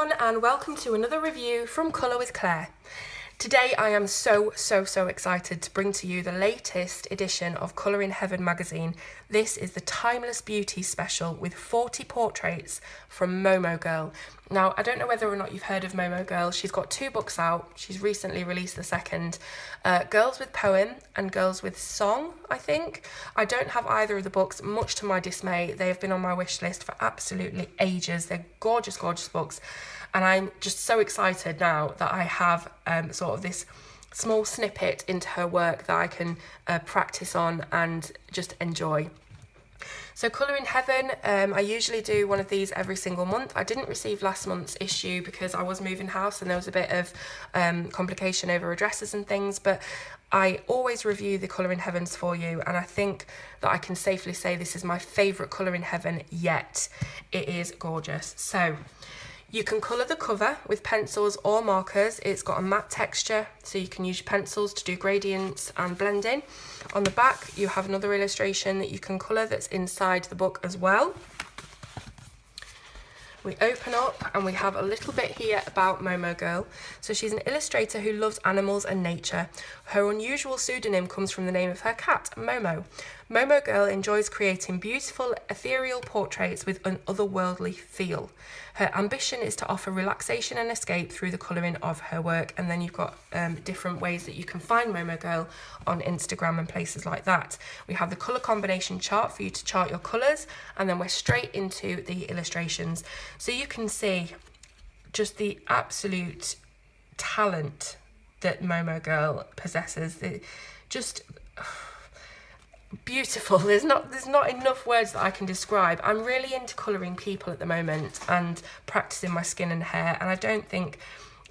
everyone, and welcome to another review from Colour with Claire. Today I am so excited to bring to you the latest edition of Colour in Heaven magazine. This is the Timeless Beauties special with 40 portraits from Momo Girl. Now, I don't know whether or not you've heard of Momo Girl. She's got 2 books out. She's recently released the second, Girls with Poem and Girls with Song, I think. I don't have either of the books, much to my dismay. They have been on my wish list for absolutely ages. They're gorgeous books. And I'm just so excited now that I have sort of this small snippet into her work that I can practice on and just enjoy. So Colour in Heaven, I usually do one of these every single month. I didn't receive last month's issue because I was moving house and there was a bit of complication over addresses and things, but I always review the Colour in Heavens for you, and I think that I can safely say this is my favourite Colour in Heaven yet. It is gorgeous. So you can colour the cover with pencils or markers. It's got a matte texture, so you can use your pencils to do gradients and blending. On the back, you have another illustration that you can colour that's inside the book as well. We open up and we have a little bit here about Momo Girl. So she's an illustrator who loves animals and nature. Her unusual pseudonym comes from the name of her cat, Momo. Momo Girl enjoys creating beautiful, ethereal portraits with an otherworldly feel. Her ambition is to offer relaxation and escape through the colouring of her work. And then you've got different ways that you can find Momo Girl on Instagram and places like that. We have the colour combination chart for you to chart your colours, and then we're straight into the illustrations. So you can see just the absolute talent that Momo Girl possesses. Just beautiful. There's not enough words that I can describe. I'm really into colouring people at the moment and practicing my skin and hair, and I don't think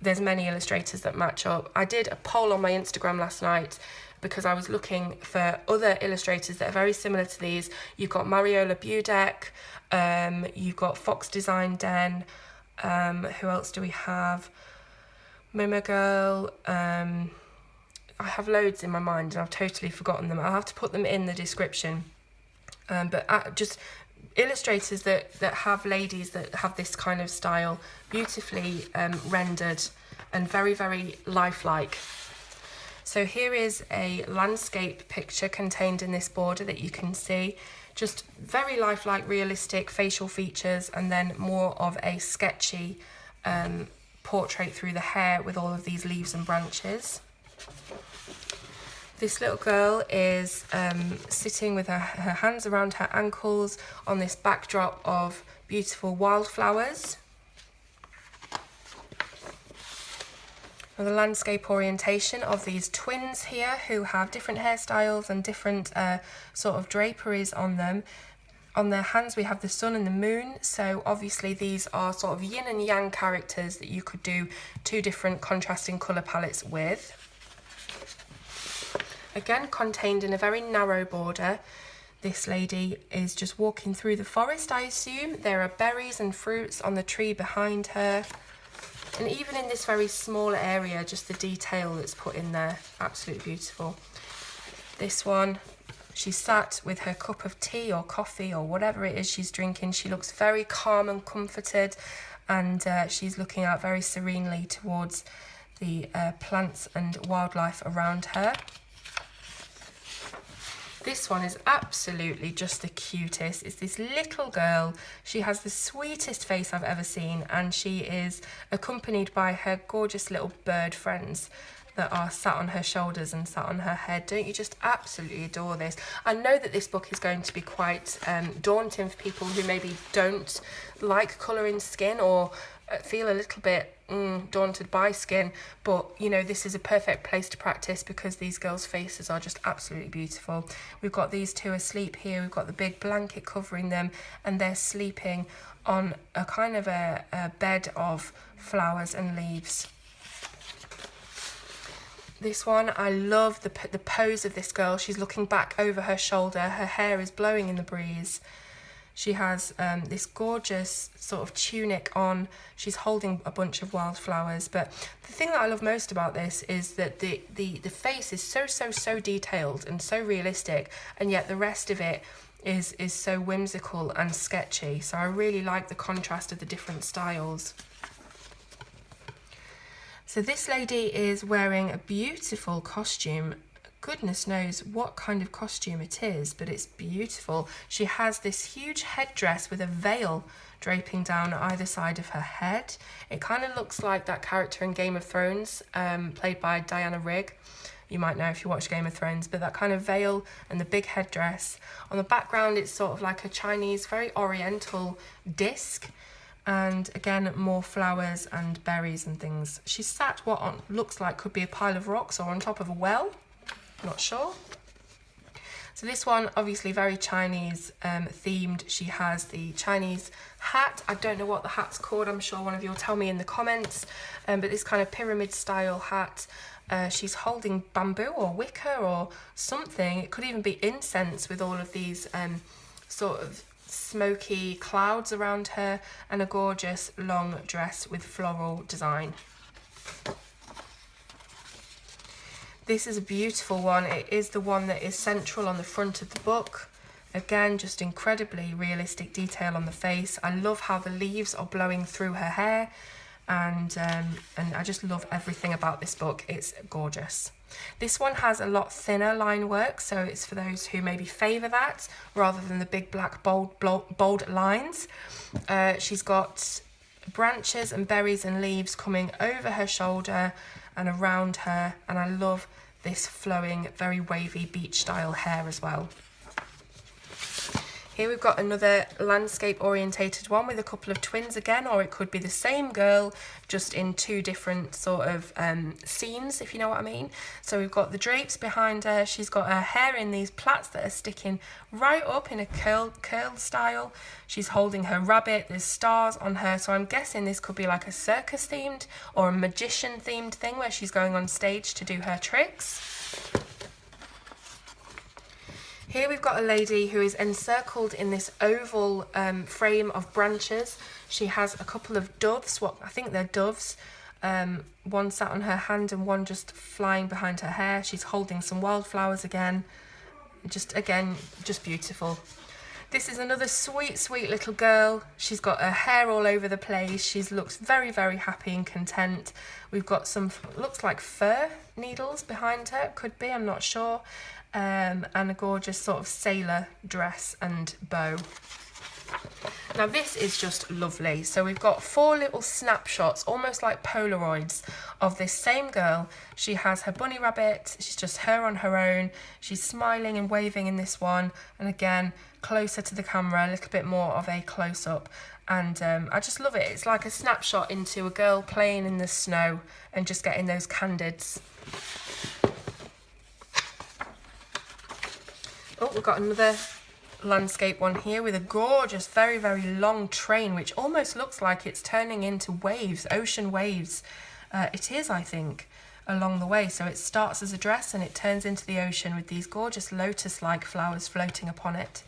there's many illustrators that match up. I did a poll on my Instagram last night because I was looking for other illustrators that are very similar to these. You've got Mariola Budek, you've got Fox Design Den, who else do we have? Momo Girl, I have loads in my mind and I've totally forgotten them. I'll have to put them in the description. But just illustrators that have ladies that have this kind of style, beautifully rendered and very lifelike. So here is a landscape picture contained in this border that you can see. Just very lifelike, realistic facial features, and then more of a sketchy portrait through the hair with all of these leaves and branches. This little girl is sitting with her hands around her ankles on this backdrop of beautiful wildflowers. And the landscape orientation of these twins here who have different hairstyles and different sort of draperies on them. On their hands we have the sun and the moon, so obviously these are sort of yin and yang characters that you could do 2 different contrasting colour palettes with. Again, contained in a very narrow border. This lady is just walking through the forest, I assume. There are berries and fruits on the tree behind her. And even in this very small area, just the detail that's put in there, absolutely beautiful. This one, she's sat with her cup of tea or coffee or whatever it is she's drinking. She looks very calm and comforted, and she's looking out very serenely towards the plants and wildlife around her. This one is absolutely just the cutest. It's this little girl. She has the sweetest face I've ever seen, and she is accompanied by her gorgeous little bird friends that are sat on her shoulders and sat on her head. Don't you just absolutely adore this? I know that this book is going to be quite daunting for people who maybe don't like colouring skin or feel a little bit daunted by skin, but you know, this is a perfect place to practice because these girls' faces are just absolutely beautiful. We've got these 2 asleep here. We've got the big blanket covering them, and they're sleeping on a kind of a bed of flowers and leaves. This one, I love the pose of this girl. She's looking back over her shoulder. Her hair is blowing in the breeze. She has this gorgeous sort of tunic on. She's holding a bunch of wildflowers. But the thing that I love most about this is that the face is so detailed and so realistic, and yet the rest of it is so whimsical and sketchy. So I really like the contrast of the different styles. So this lady is wearing a beautiful costume. Goodness knows what kind of costume it is, but it's beautiful. She has this huge headdress with a veil draping down either side of her head. It kind of looks like that character in Game of Thrones, played by Diana Rigg. You might know if you watch Game of Thrones, but that kind of veil and the big headdress. On the background, it's sort of like a Chinese, very oriental disc. And again, more flowers and berries and things. She's sat looks like could be a pile of rocks or on top of a well. Not sure. So this one, obviously very Chinese themed. She has the Chinese hat. I don't know what the hat's called. I'm sure one of you will tell me in the comments. But this kind of pyramid style hat. She's holding bamboo or wicker or something. It could even be incense with all of these sort of smoky clouds around her, and a gorgeous long dress with floral design. This is a beautiful one. It is the one that is central on the front of the book. Again, just incredibly realistic detail on the face. I love how the leaves are blowing through her hair, and I just love everything about this book. It's gorgeous. This one has a lot thinner line work, so it's for those who maybe favour that rather than the big black bold lines. She's got branches and berries and leaves coming over her shoulder and around her, and I love this flowing, very wavy beach style hair as well. Here we've got another landscape orientated one with a couple of twins again, or it could be the same girl just in two different sort of scenes, if you know what I mean. So we've got the drapes behind her. She's got her hair in these plaits that are sticking right up in a curl style. She's holding her rabbit. There's stars on her. So I'm guessing this could be like a circus themed or a magician themed thing where she's going on stage to do her tricks. Here we've got a lady who is encircled in this oval frame of branches. She has a couple of doves, I think they're doves. One sat on her hand and one just flying behind her hair. She's holding some wildflowers again. Just beautiful. This is another sweet, sweet little girl. She's got her hair all over the place. She looks very, very happy and content. We've got some, looks like fir needles behind her. Could be, I'm not sure. And a gorgeous sort of sailor dress and bow. Now this is just lovely. So we've got 4 little snapshots, almost like Polaroids, of this same girl. She has her bunny rabbit. She's just her on her own. She's smiling and waving in this one. And again, closer to the camera, a little bit more of a close-up. And I just love it. It's like a snapshot into a girl playing in the snow and just getting those candids. Oh, we've got another landscape one here with a gorgeous, very, very long train, which almost looks like it's turning into waves, ocean waves. It is, I think, along the way. So it starts as a dress and it turns into the ocean with these gorgeous lotus-like flowers floating upon it.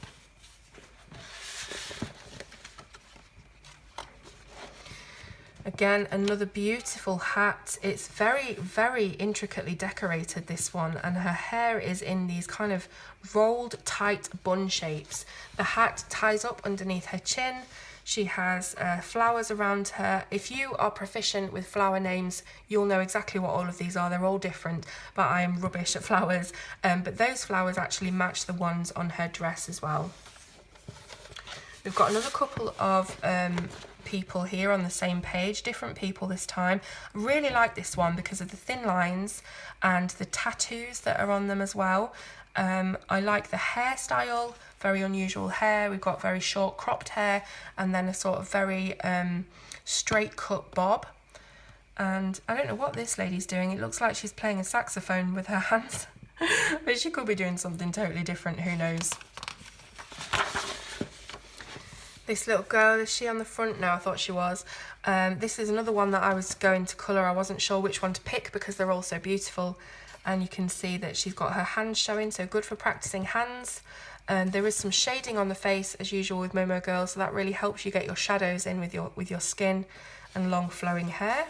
Again, another beautiful hat. It's very, very intricately decorated, this one, and her hair is in these kind of rolled tight bun shapes. The hat ties up underneath her chin. She has flowers around her. If you are proficient with flower names, you'll know exactly what all of these are. They're all different, but I am rubbish at flowers. But those flowers actually match the ones on her dress as well. We've got another couple of people here on the same page, different people this time. I really like this one because of the thin lines and the tattoos that are on them as well. I like the hairstyle, very unusual hair. We've got very short cropped hair and then a sort of very straight cut bob. And I don't know what this lady's doing. It looks like she's playing a saxophone with her hands, but she could be doing something totally different, who knows. This little girl, is she on the front? No, I thought she was. This is another one that I was going to colour. I wasn't sure which one to pick because they're all so beautiful. And you can see that she's got her hands showing, so good for practising hands. There is some shading on the face as usual with Momo Girl, so that really helps you get your shadows in with your skin and long flowing hair.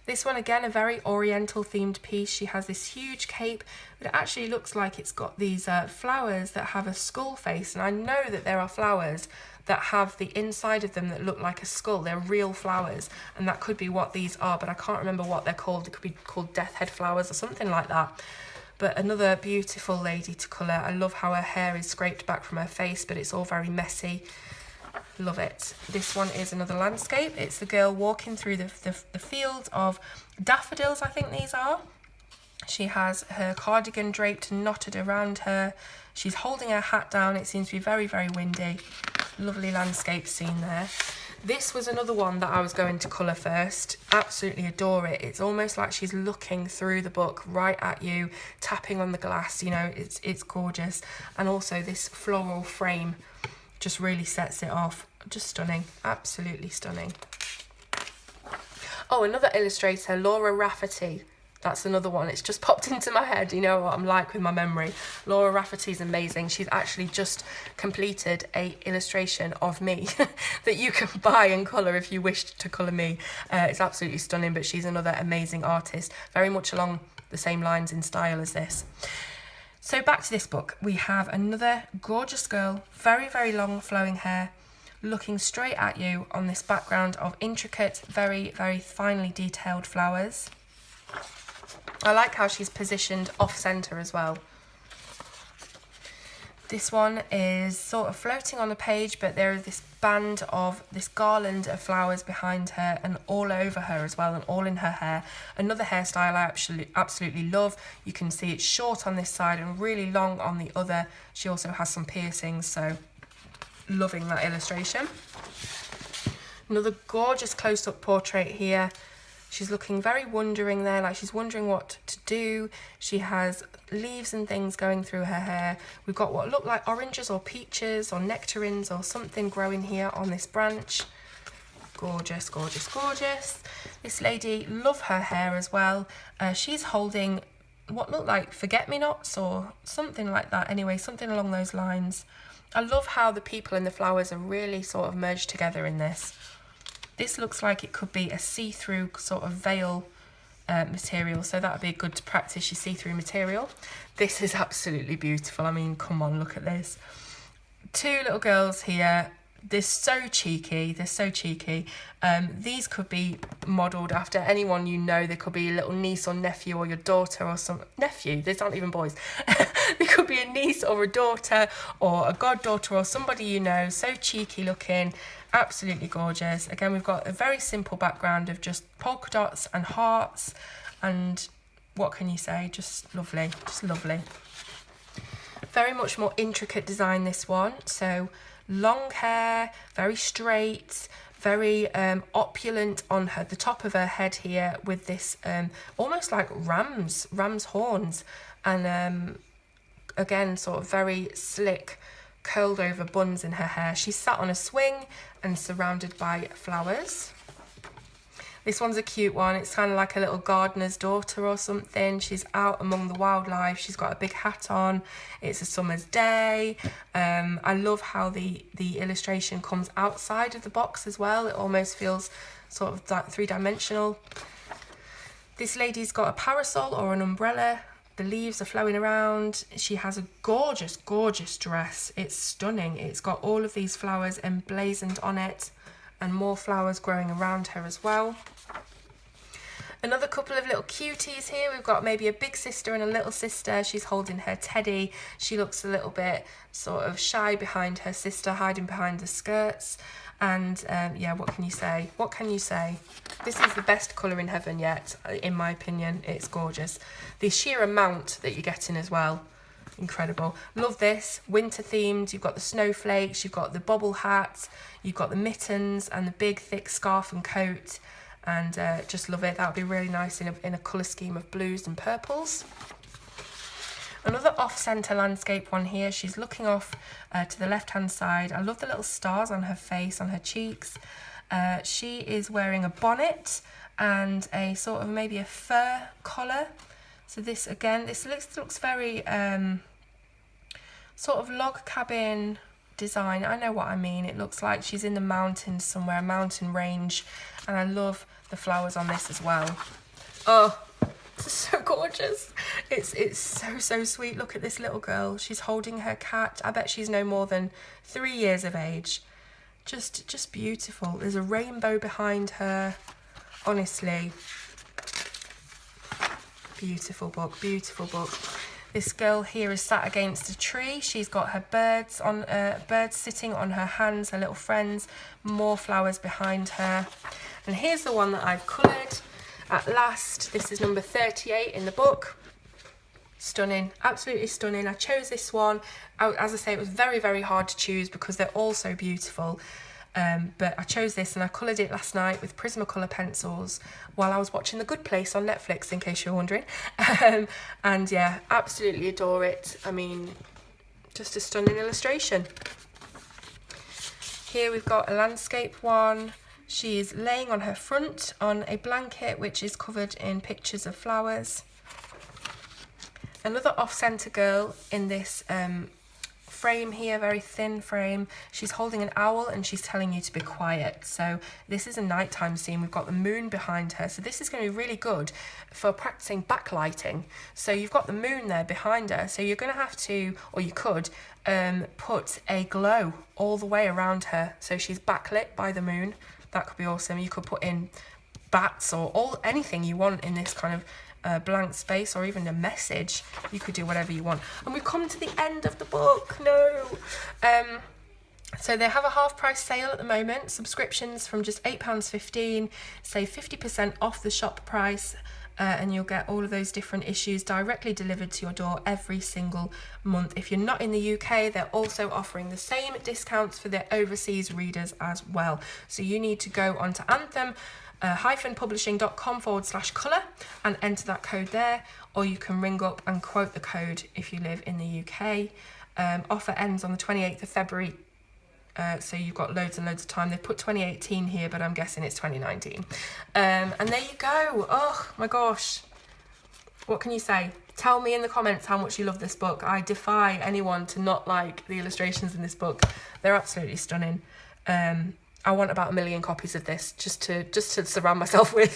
This one again, a very oriental themed piece. She has this huge cape, but it actually looks like it's got these flowers that have a skull face, and I know that there are flowers that have the inside of them that look like a skull. They're real flowers, and that could be what these are, but I can't remember what they're called. It could be called death head flowers or something like that. But another beautiful lady to colour. I love how her hair is scraped back from her face, but it's all very messy. Love it. This one is another landscape. It's the girl walking through the field of daffodils, I think these are. She has her cardigan draped and knotted around her. She's holding her hat down. It seems to be very, very windy. Lovely landscape scene there. This was another one that I was going to colour first. Absolutely adore it. It's almost like she's looking through the book right at you, tapping on the glass. You know, it's gorgeous. And also this floral frame just really sets it off. Just stunning. Absolutely stunning. Oh, another illustrator, Laura Rafferty. That's another one. It's just popped into my head. You know what I'm like with my memory. Laura Rafferty's amazing. She's actually just completed a illustration of me that you can buy and colour if you wish to colour me. It's absolutely stunning, but she's another amazing artist, very much along the same lines in style as this. So back to this book. We have another gorgeous girl, very, very long flowing hair, looking straight at you on this background of intricate, very, very finely detailed flowers. I like how she's positioned off-centre as well. This one is sort of floating on the page, but there is this band of this garland of flowers behind her and all over her as well, and all in her hair. Another hairstyle I absolutely love. You can see it's short on this side and really long on the other. She also has some piercings, so loving that illustration. Another gorgeous close-up portrait here. She's looking very wondering there, like she's wondering what to do. She has leaves and things going through her hair. We've got what look like oranges or peaches or nectarines or something growing here on this branch. Gorgeous, gorgeous, gorgeous. This lady, love her hair as well. She's holding what look like forget-me-nots or something like that. Anyway, something along those lines. I love how the people and the flowers are really sort of merged together in this. This looks like it could be a see-through sort of veil material, so that would be a good to practice your see-through material. This is absolutely beautiful. I mean, come on, look at this. Two little girls here. They're so cheeky. They're so cheeky. These could be modelled after anyone you know. They could be a little niece or nephew or your daughter or some nephew. These aren't even boys. They could be a niece or a daughter or a goddaughter or somebody you know. So cheeky looking. Absolutely gorgeous. Again, we've got a very simple background of just polka dots and hearts, and what can you say? Just lovely. Just lovely. Very much more intricate design, this one. So long hair, very straight, very opulent on the top of her head here with this almost like ram's horns, and again sort of very slick curled over buns in her hair. She's sat on a swing and surrounded by flowers. This one's a cute one. It's kind of like a little gardener's daughter or something. She's out among the wildlife. She's got a big hat on. It's a summer's day. I love how the illustration comes outside of the box as well. It almost feels sort of like three-dimensional. This lady's got a parasol or an umbrella. The leaves are flowing around. She has a gorgeous, gorgeous dress. It's stunning. It's got all of these flowers emblazoned on it and more flowers growing around her as well. Another couple of little cuties here. We've got maybe a big sister and a little sister. She's holding her teddy. She looks a little bit sort of shy behind her sister, hiding behind the skirts. And yeah, what can you say? What can you say? This is the best colour in heaven yet, in my opinion. It's gorgeous. The sheer amount that you're getting as well, incredible. Love this. Winter themed. You've got the snowflakes, you've got the bobble hat, you've got the mittens and the big thick scarf and coat. And just love it. That would be really nice in a colour scheme of blues and purples. Another off-centre landscape one here. She's looking off to the left-hand side. I love the little stars on her face, on her cheeks. She is wearing a bonnet and a sort of maybe a fur collar. So this, again, this looks very sort of log cabin design. I know what I mean. It looks like she's in the mountains somewhere, a mountain range. And I love the flowers on this as well. Oh, this is so gorgeous. It's so sweet. Look at this little girl. She's holding her cat. I bet she's no more than 3 years of age. Just beautiful. There's a rainbow behind her. Honestly, beautiful book, beautiful book. This girl here is sat against a tree. She's got her birds sitting on her hands, her little friends, more flowers behind her. And here's the one that I've coloured at last. This is number 38 in the book. Stunning, absolutely stunning. I chose this one. As I say, it was very, very hard to choose because they're all so beautiful. But I chose this and I coloured it last night with Prismacolor pencils while I was watching The Good Place on Netflix, in case you're wondering. And yeah, absolutely adore it. I mean, just a stunning illustration. Here we've got a landscape one. She's laying on her front on a blanket which is covered in pictures of flowers. Another off-centre girl in this frame here, very thin frame. She's holding an owl and she's telling you to be quiet. So this is a nighttime scene. We've got the moon behind her. So this is going to be really good for practicing backlighting. So you've got the moon there behind her. So you're going to have to, or you could, put a glow all the way around her. So she's backlit by the moon. That could be awesome. You could put in bats or anything you want in this kind of blank space, or even a message. You could do whatever you want. And we've come to the end of the book. No. So they have a half price sale at the moment. Subscriptions from just £8.15, save 50% off the shop price, and you'll get all of those different issues directly delivered to your door every single month. If you're not in the UK, they're also offering the same discounts for their overseas readers as well. So you need to go onto Anthem publishing.com/colour and enter that code there, or you can ring up and quote the code if you live in the UK. Offer ends on the 28th of February, so you've got loads and loads of time. They put 2018 here, but I'm guessing it's 2019. And there you go. Oh my gosh, what can you say? Tell me in the comments how much you love this book. I defy anyone to not like the illustrations in this book. They're absolutely stunning. I want about 1 million copies of this just to surround myself with,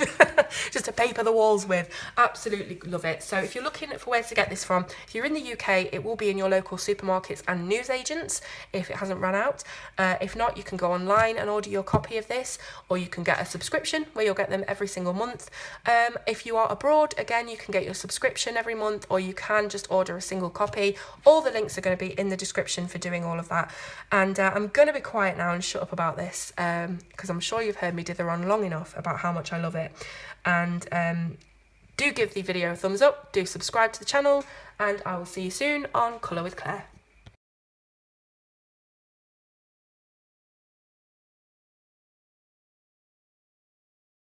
just to paper the walls with. Absolutely love it. So if you're looking for where to get this from, if you're in the UK, it will be in your local supermarkets and newsagents if it hasn't run out. If not, you can go online and order your copy of this, or you can get a subscription where you'll get them every single month. If you are abroad, again, you can get your subscription every month, or you can just order a single copy. All the links are going to be in the description for doing all of that. And I'm going to be quiet now and shut up about this, because I'm sure you've heard me dither on long enough about how much I love it. And do give the video a thumbs up, do subscribe to the channel, and I will see you soon on Colour with Claire.